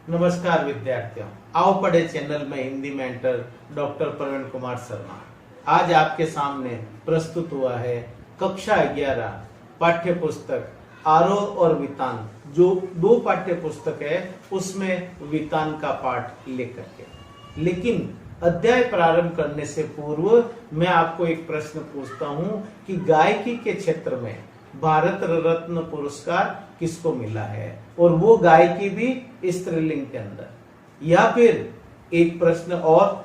नमस्कार विद्यार्थियों, आओ पढ़े चैनल में हिंदी मेंटर डॉक्टर प्रवीण कुमार शर्मा आज आपके सामने प्रस्तुत हुआ है कक्षा 11 पाठ्य पुस्तक आरोह और वितान। जो दो पाठ्य पुस्तक है उसमें वितान का पाठ लेकर के। लेकिन अध्याय प्रारंभ करने से पूर्व मैं आपको एक प्रश्न पूछता हूं कि गायकी के क्षेत्र में भारत रत्न पुरस्कार किसको मिला है, और वो गायकी भी स्त्रीलिंग के अंदर। या फिर एक प्रश्न और,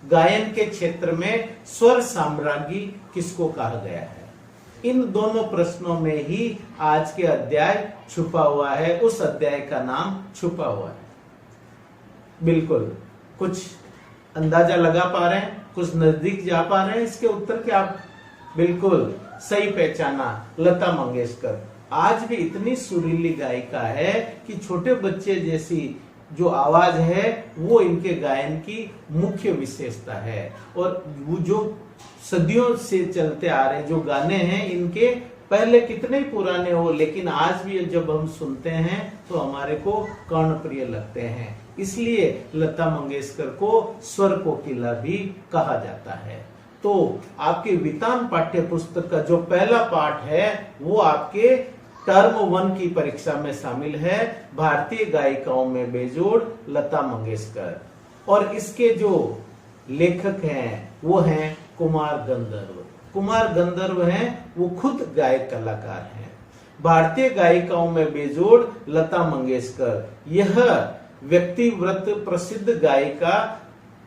गायन के क्षेत्र में स्वर साम्राज्ञी किसको कहा गया है। इन दोनों प्रश्नों में ही आज के अध्याय छुपा हुआ है, उस अध्याय का नाम छुपा हुआ है। बिल्कुल कुछ अंदाजा लगा पा रहे हैं, कुछ नजदीक जा पा रहे हैं इसके उत्तर के। आप बिल्कुल सही पहचाना, लता मंगेशकर। आज भी इतनी सुरीली गायिका है कि छोटे बच्चे जैसी जो आवाज है वो इनके गायन की मुख्य विशेषता है। और वो जो सदियों से चलते आ रहे जो गाने हैं इनके, पहले कितने ही पुराने हो लेकिन आज भी जब हम सुनते हैं तो हमारे को कर्णप्रिय लगते हैं। इसलिए लता मंगेशकर को स्वर कोकिला भी कहा जाता है। तो आपके वितान पाठ्य पुस्तक का जो पहला पाठ है वो आपके टर्म 1 की परीक्षा में शामिल है, भारतीय गायिकाओं में बेजोड़ लता मंगेशकर। और इसके जो लेखक हैं वो हैं कुमार गंधर्व। कुमार गंधर्व हैं वो खुद गायक कलाकार हैं। भारतीय गायिकाओं में बेजोड़ लता मंगेशकर, यह व्यक्तिवृत्त प्रसिद्ध गायिका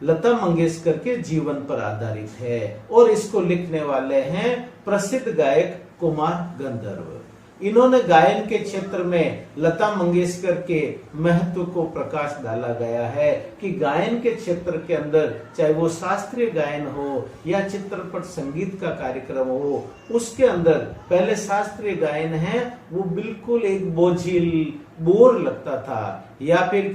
लता मंगेशकर के जीवन पर आधारित है और इसको लिखने वाले हैं प्रसिद्ध गायक कुमार गंधर्व। इन्होंने गायन के क्षेत्र में लता मंगेशकर के महत्व को प्रकाश डाला गया है कि गायन के क्षेत्र के अंदर चाहे वो शास्त्रीय गायन हो या चित्रपट संगीत का कार्यक्रम हो, उसके अंदर पहले शास्त्रीय गायन है वो बिल्कुल एक बोझिल बोर लगता था। या फिर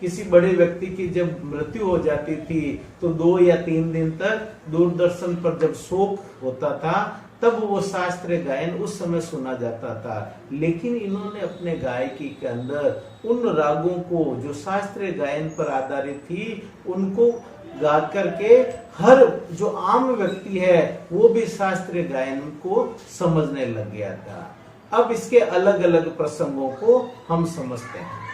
किसी बड़े व्यक्ति की जब मृत्यु हो जाती थी तो 2 या 3 दिन तक दूरदर्शन पर जब शोक होता था तब वो शास्त्रीय गायन उस समय सुना जाता था। लेकिन इन्होंने अपने गायकी के अंदर उन रागों को जो शास्त्रीय गायन पर आधारित थी उनको गा करके हर जो आम व्यक्ति है वो भी शास्त्रीय गायन को समझने लग गया था। अब इसके अलग अलग प्रसंगों को हम समझते हैं।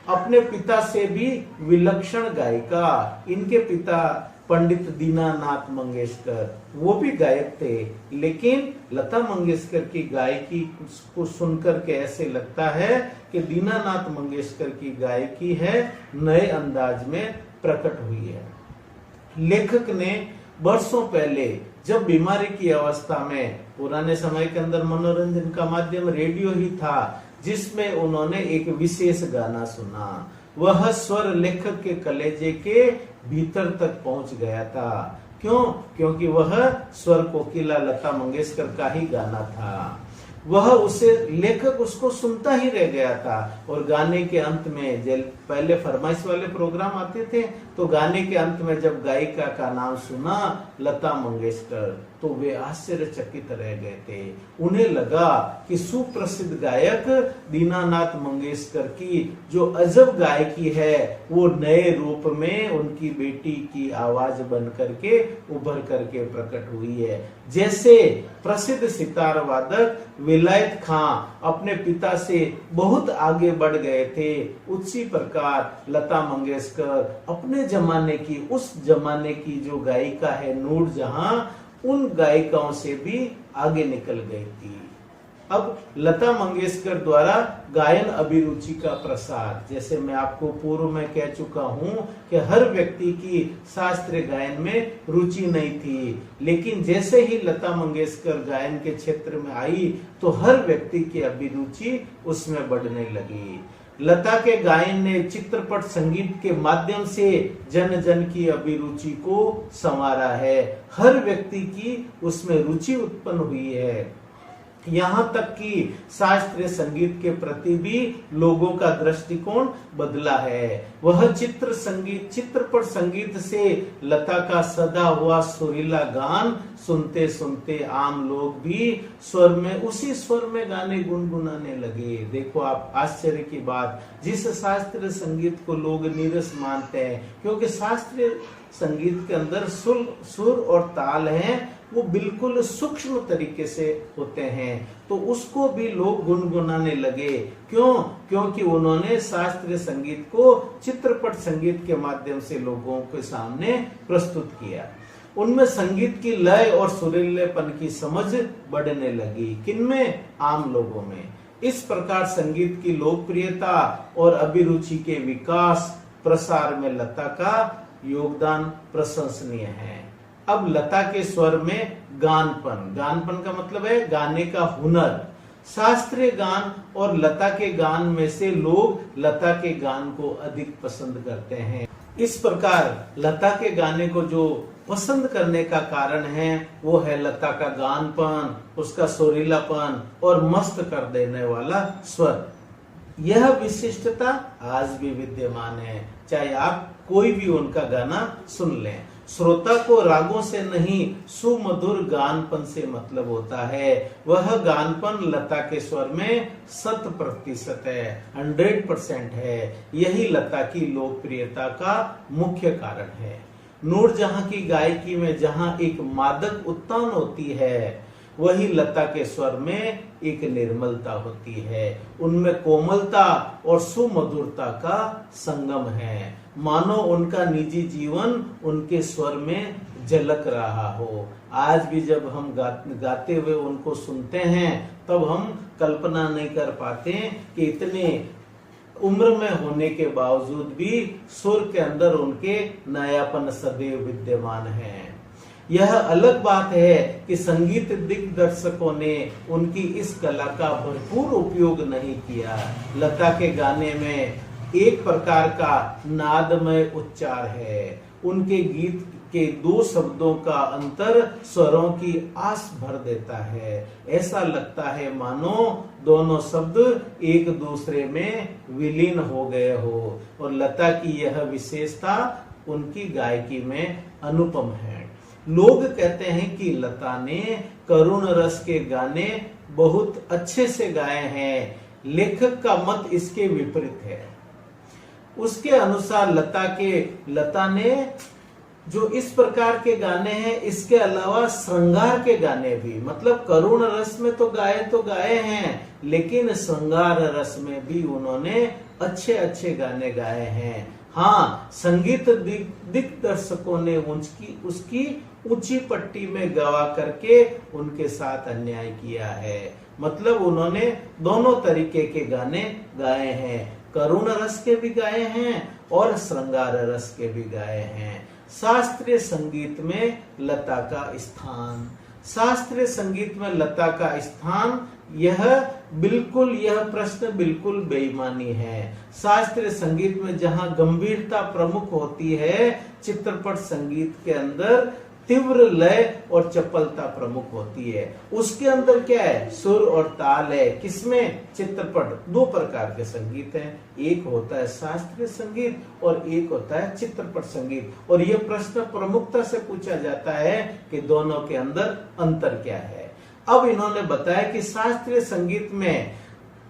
अपने पिता से भी विलक्षण गायिका, इनके पिता पंडित दीनानाथ मंगेशकर वो भी गायक थे। लेकिन लता मंगेशकर की गायकी को सुनकर के ऐसे लगता है कि दीनानाथ मंगेशकर की गायकी है नए अंदाज में प्रकट हुई है। लेखक ने वर्षों पहले जब बीमारी की अवस्था में, पुराने समय के अंदर मनोरंजन का माध्यम रेडियो ही था, जिसमें उन्होंने एक विशेष गाना सुना। वह स्वर लेखक के कलेजे के भीतर तक पहुंच गया था। क्यों? क्योंकि वह स्वर कोकिला लता मंगेशकर का ही गाना था। लेखक उसको सुनता ही रह गया था। और गाने के अंत में, जब पहले फरमाइश वाले प्रोग्राम आते थे तो गाने के अंत में जब गायिका का नाम सुना लता मंगेशकर तो वे आश्चर्यचकित रह गए थे। उन्हें लगा कि सुप्रसिद्ध गायक दीनानाथ मंगेशकर की जो अजब गायकी है वो नए रूप में उनकी बेटी की आवाज बन करके उभर करके प्रकट हुई है। जैसे प्रसिद्ध सितार वादक विलायत खां अपने पिता से बहुत आगे बढ़ गए थे, उसी प्रकार लता मंगेशकर अपने जमाने की, उस जमाने की जो गायिका है नूरजहां, उन गायिकाओं से भी आगे निकल गई थी। अब लता मंगेशकर द्वारा गायन अभिरुचि का प्रसार, जैसे मैं आपको पूर्व में कह चुका हूं कि हर व्यक्ति की शास्त्रीय गायन में रुचि नहीं थी। लेकिन जैसे ही लता मंगेशकर गायन के क्षेत्र में आई तो हर व्यक्ति की अभिरुचि उसमें बढ़ने लगी। लता के गायन ने चित्रपट संगीत के माध्यम से जन जन की अभिरुचि को संवारा है। हर व्यक्ति की उसमें रुचि उत्पन्न हुई है। यहाँ तक कि शास्त्रीय संगीत के प्रति भी लोगों का दृष्टिकोण बदला है। वह चित्रपट संगीत से लता का सदा हुआ सुरीला गान सुनते सुनते आम लोग भी उसी स्वर में गाने गुनगुनाने लगे। देखो आप, आश्चर्य की बात, जिस शास्त्रीय संगीत को लोग नीरस मानते हैं, क्योंकि शास्त्रीय संगीत के अंदर सुर और ताल हैं, वो बिल्कुल सूक्ष्म तरीके से होते हैं, तो उसको भी लोग गुनगुनाने लगे। क्यों? क्योंकि उन्होंने शास्त्रीय संगीत को चित्रपट संगीत के माध्यम से लोगों के सामने प्रस्तुत किया। उनमें संगीत की लय और सुरीलेपन की समझ बढ़ने लगी। किनमें? आम लोगों में। इस प्रकार संगीत की लोकप्रियता और अभिरुचि के विकास प्रसार में लता का योगदान प्रशंसनीय है। अब लता के स्वर में गानपन का मतलब है गाने का हुनर। शास्त्रीय गान और लता के गान में से लोग लता के गान को अधिक पसंद करते हैं। इस प्रकार लता के गाने को जो पसंद करने का कारण है वो है लता का गानपन, उसका सुरीलापन और मस्त कर देने वाला स्वर। यह विशिष्टता आज भी विद्यमान है, चाहे आप कोई भी उनका गाना सुन लें। श्रोता को रागों से नहीं, सुमधुर गानपन से मतलब होता है। वह गानपन लता के स्वर में 100% है, 100% है। यही लता की लोकप्रियता का मुख्य कारण है। नूरजहां की गायकी में जहां एक मादक उत्तान होती है, वही लता के स्वर में एक निर्मलता होती है। उनमें कोमलता और सुमधुरता का संगम है, मानो उनका निजी जीवन उनके स्वर में झलक रहा हो। आज भी जब हम गाते हुए उनको सुनते हैं, तब हम कल्पना नहीं कर पाते कि इतने उम्र में होने के बावजूद भी सुर के अंदर उनके नयापन सदैव विद्यमान है। यह अलग बात है कि संगीत दिग्दर्शकों ने उनकी इस कला का भरपूर उपयोग नहीं किया। लता के गाने में एक प्रकार का नादमय उच्चार है। उनके गीत के 2 शब्दों का अंतर स्वरों की आस भर देता है। ऐसा लगता है मानो दोनों शब्द एक दूसरे में विलीन हो गए हो। और लता की यह विशेषता उनकी गायकी में अनुपम है। लोग कहते हैं कि लता ने करुण रस के गाने बहुत अच्छे से गाए हैं। लेखक का मत इसके विपरीत है। उसके अनुसार लता ने जो इस प्रकार के गाने हैं, इसके अलावा श्रृंगार के गाने भी, मतलब करुण रस में तो गाए हैं, लेकिन श्रृंगार रस में भी उन्होंने अच्छे अच्छे गाने गाए हैं। हाँ, संगीत दिग्दर्शकों ने उसकी ऊंची पट्टी में गवा करके उनके साथ अन्याय किया है। मतलब उन्होंने दोनों तरीके के गाने गाए हैं, करुण रस के भी गाए हैं और श्रृंगार रस के भी गाए हैं। शास्त्रीय संगीत में लता का स्थान, शास्त्रीय संगीत में लता का स्थान, यह प्रश्न बिल्कुल बेईमानी है। शास्त्रीय संगीत में जहां गंभीरता प्रमुख होती है, चित्रपट संगीत के अंदर तीव्र लय और चपलता प्रमुख होती है। उसके अंदर क्या है? सुर और ताल है। किसमें? चित्रपट। 2 प्रकार के संगीत हैं, एक होता है शास्त्रीय संगीत और एक होता है चित्रपट संगीत। और यह प्रश्न प्रमुखता से पूछा जाता है कि दोनों के अंदर अंतर क्या है। अब इन्होंने बताया कि शास्त्रीय संगीत में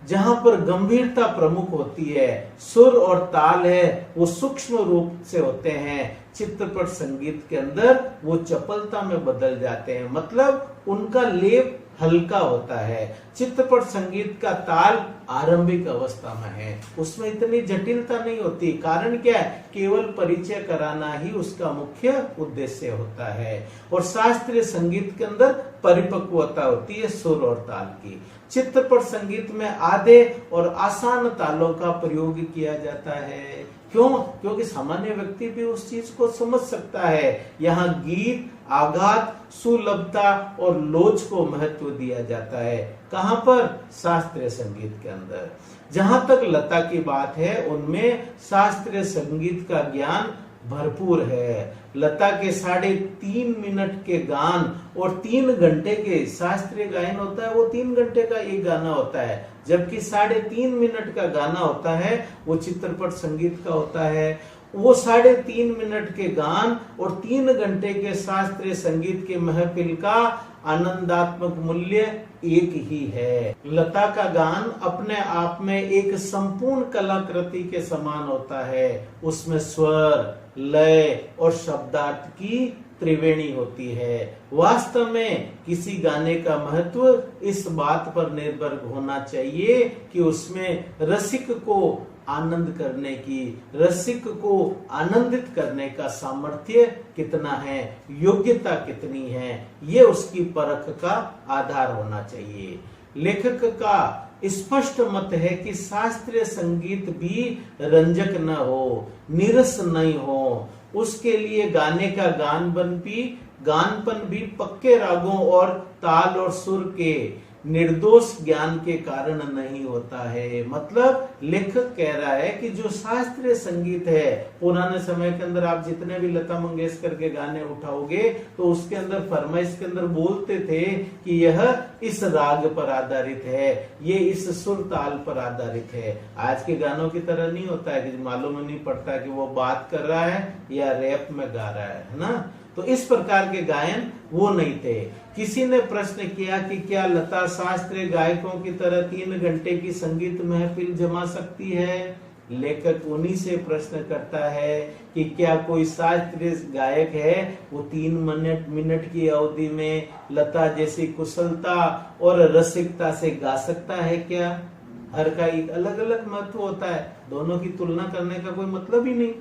जहां पर गंभीरता प्रमुख होती है, सुर और ताल है, वो सूक्ष्म रूप से होते हैं। चित्रपट संगीत के अंदर वो चपलता में बदल जाते हैं, मतलब उनका लेप हल्का होता है। चित्रपट संगीत का ताल आरंभिक अवस्था में है, उसमें इतनी जटिलता नहीं होती। कारण क्या है? केवल परिचय कराना ही उसका मुख्य उद्देश्य होता है। और शास्त्रीय संगीत के अंदर परिपक्वता होती है सुर और ताल की। चित्रपट संगीत में आधे और आसान तालों का प्रयोग किया जाता है। क्यों? क्योंकि सामान्य व्यक्ति भी उस चीज को समझ सकता है। यहाँ गीत, आघात, सुलभता और लोच को महत्व दिया जाता है। कहां पर? शास्त्रीय संगीत के अंदर। जहां तक लता की बात है, उनमें शास्त्रीय संगीत का ज्ञान भरपूर है। लता के 3.5 मिनट के गान और 3 घंटे के शास्त्रीय गायन होता है, वो 3 घंटे का एक गाना होता है, जबकि 3.5 मिनट का गाना होता है वो चित्रपट संगीत का होता है। वो 3.5 मिनट के गान और 3 घंटे के शास्त्रीय संगीत के महफिल का आनंदात्मक मूल्य एक ही है। लता का गान अपने आप में एक संपूर्ण कलाकृति के समान होता है। उसमें स्वर, लय और शब्दार्थ की त्रिवेणी होती है। वास्तव में किसी गाने का महत्व इस बात पर निर्भर होना चाहिए कि उसमें रसिक को आनंद करने की, रसिक को आनंदित करने का सामर्थ्य कितना है, योग्यता कितनी है, ये उसकी परख का आधार होना चाहिए। लेखक का स्पष्ट मत है कि शास्त्रीय संगीत भी रंजक न हो, नीरस नहीं हो, उसके लिए गाने का गानपन भी पक्के रागों और ताल और सुर के निर्दोष ज्ञान के कारण नहीं होता है। मतलब लेखक कह रहा है कि जो शास्त्रीय संगीत है, पुराने समय के अंदर आप जितने भी लता मंगेशकर के गाने उठाओगे तो उसके अंदर फरमाइश के अंदर बोलते थे कि यह इस राग पर आधारित है, ये इस सुर ताल पर आधारित है। आज के गानों की तरह नहीं होता है कि मालूम नहीं पड़ता कि वो बात कर रहा है या रैप में गा रहा है ना। तो इस प्रकार के गायन वो नहीं थे। किसी ने प्रश्न किया कि क्या लता शास्त्रीय गायकों की तरह 3 घंटे की संगीत महफिल जमा सकती है? लेखक उन्हीं से प्रश्न करता है कि क्या कोई शास्त्रीय गायक है वो 3 मिनट की अवधि में लता जैसी कुशलता और रसिकता से गा सकता है क्या? हर का एक अलग अलग महत्व होता है, दोनों की तुलना करने का कोई मतलब ही नहीं।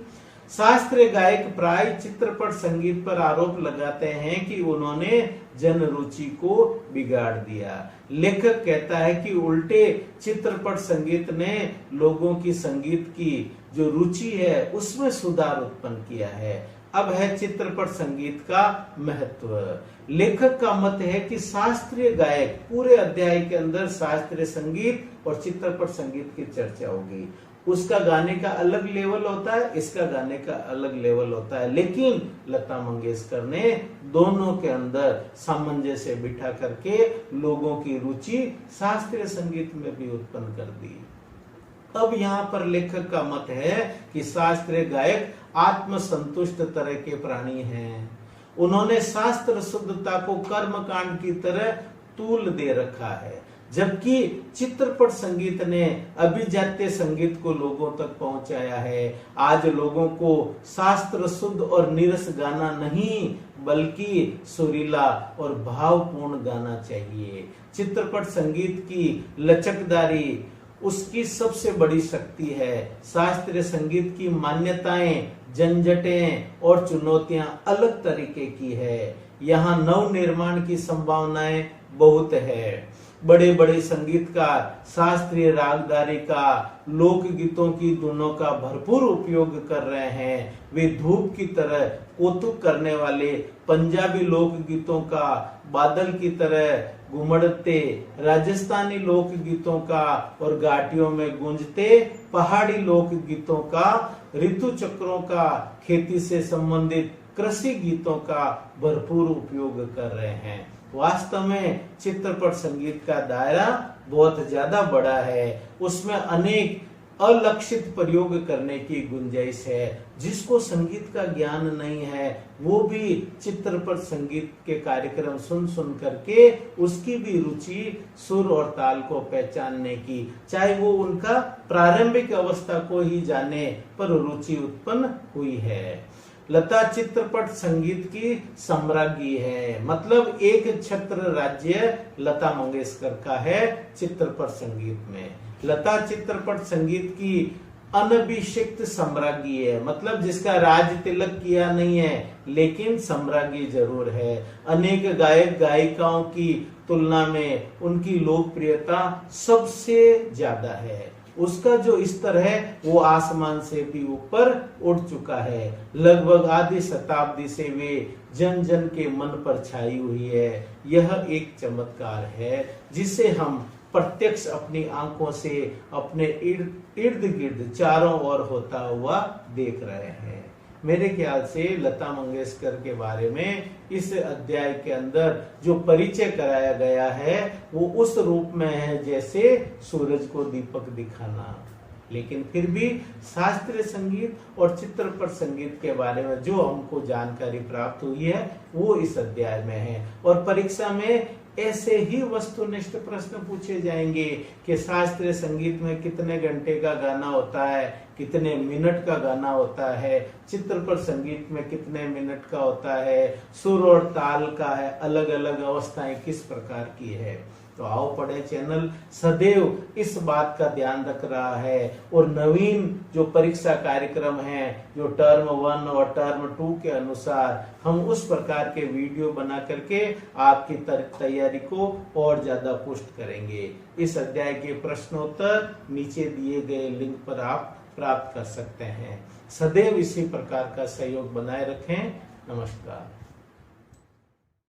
शास्त्रीय गायक प्राय चित्रपट संगीत पर आरोप लगाते हैं कि उन्होंने जन रुचि को बिगाड़ दिया। लेखक कहता है कि उल्टे चित्रपट संगीत ने लोगों की संगीत की जो रुचि है उसमें सुधार उत्पन्न किया है। अब है चित्रपट संगीत का महत्व। लेखक का मत है कि शास्त्रीय गायक, पूरे अध्याय के अंदर शास्त्रीय संगीत और चित्रपट संगीत की चर्चा होगी। उसका गाने का अलग लेवल होता है, इसका गाने का अलग लेवल होता है, लेकिन लता मंगेशकर ने दोनों के अंदर सामंजस्य बिठा करके लोगों की रुचि शास्त्रीय संगीत में भी उत्पन्न कर दी। अब यहाँ पर लेखक का मत है कि शास्त्रीय गायक आत्मसंतुष्ट तरह के प्राणी हैं। उन्होंने शास्त्र शुद्धता को कर्मकांड की तरह तूल दे रखा है, जबकि चित्रपट संगीत ने अभिजात्य संगीत को लोगों तक पहुंचाया है। आज लोगों को शास्त्र शुद्ध और नीरस गाना नहीं बल्कि सुरीला और भावपूर्ण गाना चाहिए। चित्रपट संगीत की लचकदारी उसकी सबसे बड़ी शक्ति है। शास्त्रीय संगीत की मान्यताएं, झंझटें और चुनौतियां अलग तरीके की है। यहाँ नव निर्माण की संभावनाएं बहुत है। बड़े बड़े संगीतकार शास्त्रीय रागदारी का, लोकगीतों की धुनों का भरपूर उपयोग कर रहे हैं। वे धूप की तरह कौतुक करने वाले पंजाबी लोकगीतों का, बादल की तरह घुमड़ते राजस्थानी लोकगीतों का और घाटियों में गूंजते पहाड़ी लोकगीतों का, ऋतु चक्रों का, खेती से संबंधित कृषि गीतों का भरपूर उपयोग कर रहे हैं। वास्तव में चित्रपट संगीत का दायरा बहुत ज्यादा बड़ा है। उसमें अनेक अलक्षित प्रयोग करने की गुंजाइश है। जिसको संगीत का ज्ञान नहीं है वो भी चित्रपट संगीत के कार्यक्रम सुन करके उसकी भी रुचि सुर और ताल को पहचानने की, चाहे वो उनका प्रारंभिक अवस्था को ही जाने, पर रुचि उत्पन्न हुई है। लता चित्रपट संगीत की सम्राज्ञी है। मतलब एक छत्र राज्य लता मंगेशकर का है चित्रपट संगीत में। लता चित्रपट संगीत की अनभिषिक्त सम्राज्ञी है, मतलब जिसका राज तिलक किया नहीं है लेकिन सम्राज्ञी जरूर है। अनेक गायक गायिकाओं की तुलना में उनकी लोकप्रियता सबसे ज्यादा है। उसका जो स्तर है वो आसमान से भी ऊपर उड़ चुका है। लगभग आधी शताब्दी से वे जन जन के मन पर छाई हुई है। यह एक चमत्कार है जिसे हम प्रत्यक्ष अपनी आंखों से अपने इर्द गिर्द चारों ओर होता हुआ देख रहे हैं। मेरे ख्याल से लता मंगेशकर के बारे में इस अध्याय के अंदर जो परिचय कराया गया है वो उस रूप में है जैसे सूरज को दीपक दिखाना। लेकिन फिर भी शास्त्रीय संगीत और चित्रपट संगीत के बारे में जो हमको जानकारी प्राप्त हुई है वो इस अध्याय में है। और परीक्षा में ऐसे ही वस्तुनिष्ठ प्रश्न पूछे जाएंगे कि शास्त्रीय संगीत में कितने घंटे का गाना होता है, कितने मिनट का गाना होता है, चित्रपट संगीत में कितने मिनट का होता है, सुर और ताल का है अलग अलग अवस्थाएं किस प्रकार की है। तो आओ पढ़े चैनल सदैव इस बात का ध्यान रख रहा है और नवीन जो परीक्षा कार्यक्रम है जो टर्म 1 और टर्म 2 के अनुसार हम उस प्रकार के वीडियो बना करके आपकी तैयारी को और ज्यादा पुष्ट करेंगे। इस अध्याय के प्रश्नोत्तर नीचे दिए गए लिंक पर आप प्राप्त कर सकते हैं। सदैव इसी प्रकार का सहयोग बनाए रखें। नमस्कार।